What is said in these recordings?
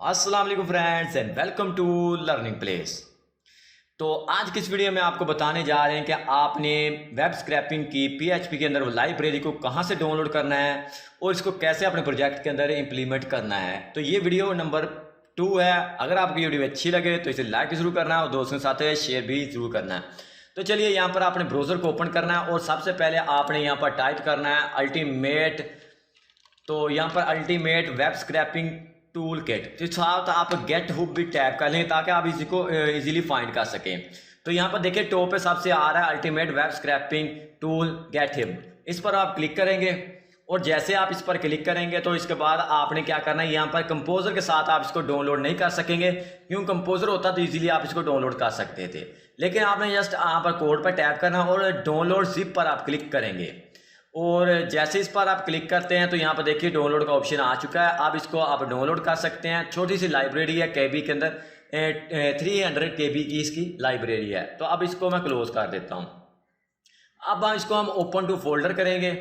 अस्सलाम वालेकुम friends and welcome to learning place. तो आज की इस वीडियो में आपको बताने जा रहे हैं कि आपने वेब स्क्रैपिंग की पीएचपी के अंदर वो लाइब्रेरी को कहां से डाउनलोड करना है और इसको कैसे अपने प्रोजेक्ट के अंदर इंप्लीमेंट करना है। तो ये वीडियो नंबर 2 है। अगर आपको ये वीडियो अच्छी लगे तो इसे लाइक जरूर करना है और दोस्तों के साथ शेयर भी जरूर करना है। तो चलिए यहाँ पर आपने ब्राउज़र को ओपन करना है और सबसे पहले आपने यहाँ पर टाइप करना है अल्टीमेट। तो यहाँ पर ultimate web scraping tool kit तो साथ आप गेट हुब भी टैप कर लें ताकि आप इसी को इजीली फाइंड कर सकें। तो यहाँ पर देखिए टॉप पे सबसे आ रहा है ultimate web scraping tool GitHub. इस पर आप क्लिक करेंगे और जैसे आप इस पर क्लिक करेंगे तो इसके बाद आपने क्या करना है, यहाँ पर कंपोजर के साथ आप इसको डाउनलोड नहीं कर सकेंगे क्यों कंपोजर होता तो इजीली आप इसको डाउनलोड कर सकते थे। लेकिन आपने जस्ट यहाँ पर कोड पर टैप करना और डाउनलोड जिप पर आप क्लिक करेंगे और जैसे इस पर आप क्लिक करते हैं तो यहाँ पर देखिए डाउनलोड का ऑप्शन आ चुका है। अब इसको आप डाउनलोड कर सकते हैं। छोटी सी लाइब्रेरी है केबी के अंदर, 300 केबी की इसकी लाइब्रेरी है। तो अब इसको मैं क्लोज कर देता हूँ। अब इसको हम ओपन टू फोल्डर करेंगे।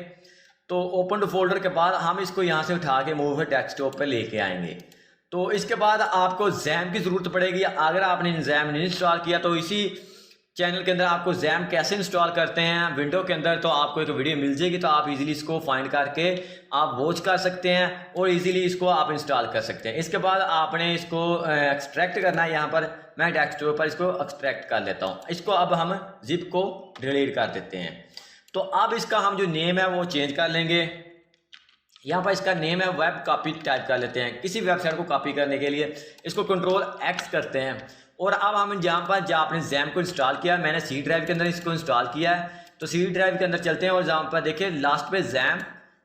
तो ओपन टू फोल्डर के बाद हम इसको यहाँ से उठा के मूव डेस्कटॉप पे लेके आएंगे। तो इसके बाद आपको जैम की ज़रूरत पड़ेगी। अगर आपने जैम नहीं इंस्टॉल किया तो इसी चैनल के अंदर आपको जैम कैसे इंस्टॉल करते हैं विंडो के अंदर तो आपको एक वीडियो मिल जाएगी। तो आप इजीली इसको फाइंड करके आप वॉच कर सकते हैं और इजीली इसको आप इंस्टॉल कर सकते हैं। इसके बाद आपने इसको एक्सट्रैक्ट करना है। यहाँ पर मैं डेस्कटॉप पर इसको एक्सट्रैक्ट कर लेता हूँ। इसको अब हम जिप को डिलीट कर देते हैं। तो अब इसका हम जो नेम है वो चेंज कर लेंगे। यहाँ पर इसका नेम है वेब कॉपी टाइप कर लेते हैं। किसी वेबसाइट को कॉपी करने के लिए इसको Ctrl+X करते हैं और अब हम जहाँ पर जहाँ आपने जैम को इंस्टॉल किया, मैंने सी ड्राइव के अंदर इसको इंस्टॉल किया है। तो सी ड्राइव के अंदर चलते हैं और जहाँ पर देखिए लास्ट पे जैम,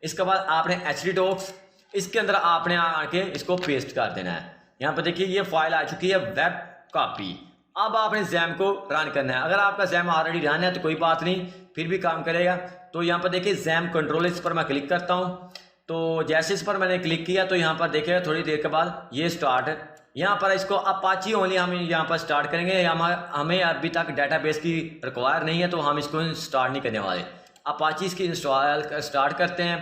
इसके बाद आपने HDDocs, इसके अंदर आपने आके इसको पेस्ट कर देना है। यहाँ पर देखिए ये फाइल आ चुकी है वेब कॉपी। अब आपने जैम को रन करना है। अगर आपका जैम ऑलरेडी रन है तो कोई बात नहीं, फिर भी काम करेगा। तो यहाँ पर देखिए जैम कंट्रोल, इस पर मैं क्लिक करता हूँ। तो जैसे इस पर मैंने क्लिक किया तो यहाँ पर देखिए थोड़ी देर के बाद ये स्टार्ट है। यहाँ पर इसको अपाची ओनली हम यहाँ पर स्टार्ट करेंगे। हमें अभी तक डेटाबेस की रिक्वायर नहीं है तो हम इसको स्टार्ट नहीं करने वाले। अपाची इसकी इंस्टॉल स्टार्ट करते हैं।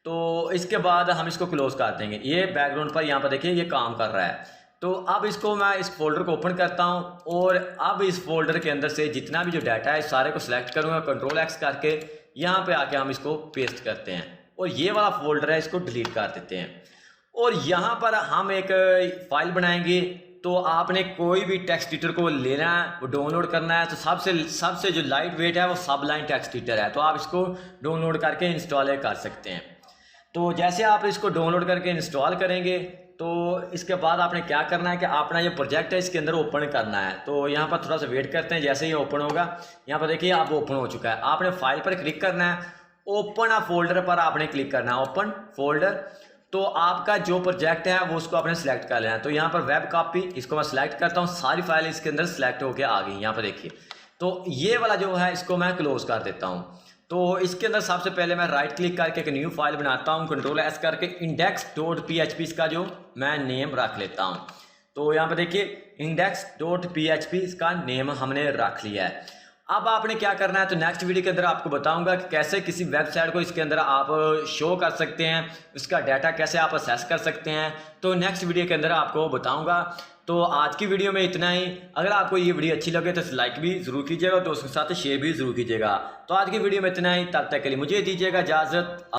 तो इसके बाद हम इसको क्लोज कर देंगे। ये बैकग्राउंड पर यहाँ पर देखिए ये काम कर रहा है। तो अब इसको मैं इस फोल्डर को ओपन करता हूँ और अब इस फोल्डर के अंदर से जितना भी जो डाटा है सारे को सिलेक्ट करूँगा Ctrl+X करके। यहाँ पे आके हम इसको पेस्ट करते हैं और ये वाला फोल्डर है इसको डिलीट कर देते हैं। और यहाँ पर हम एक फाइल बनाएंगे। तो आपने कोई भी टेक्स्ट एडिटर को लेना है, वो डाउनलोड करना है। तो सबसे जो लाइट वेट है वो सबलाइन टेक्स्ट एडिटर है। तो आप इसको डाउनलोड करके इंस्टॉल कर सकते हैं। तो जैसे आप इसको डाउनलोड करके इंस्टॉल करेंगे तो इसके बाद आपने क्या करना है कि अपना ये प्रोजेक्ट है इसके अंदर ओपन करना है। तो यहाँ पर थोड़ा सा वेट करते हैं। जैसे ये ओपन होगा, यहाँ पर देखिए अब ओपन हो चुका है। आपने फाइल पर क्लिक करना है, ओपन अ फोल्डर पर आपने क्लिक करना है, ओपन फोल्डर। तो आपका जो प्रोजेक्ट है वो उसको आपने सेलेक्ट कर लेना है। तो यहाँ पर वेब कॉपी, इसको मैं सेलेक्ट करता हूँ। सारी फाइल इसके अंदर सेलेक्ट होकर आ गई। यहाँ पर देखिए तो ये वाला जो है इसको मैं क्लोज कर देता हूँ। तो इसके अंदर सबसे पहले मैं राइट क्लिक करके एक न्यू फाइल बनाता हूँ, Ctrl+S करके index.php इसका जो मैं नेम रख लेता हूँ। तो यहाँ पर देखिए index.php इसका नेम हमने रख लिया है। अब आपने क्या करना है तो नेक्स्ट वीडियो के अंदर आपको बताऊंगा कि कैसे किसी वेबसाइट को इसके अंदर आप शो कर सकते हैं, इसका डाटा कैसे आप असेस कर सकते हैं। तो नेक्स्ट वीडियो के अंदर आपको बताऊंगा। तो आज की वीडियो में इतना ही। अगर आपको ये वीडियो अच्छी लगे तो लाइक भी ज़रूर कीजिएगा और दोस्तों के साथ शेयर भी ज़रूर कीजिएगा। तो आज की वीडियो में इतना ही। तब तक के लिए मुझे दीजिएगा इजाज़त।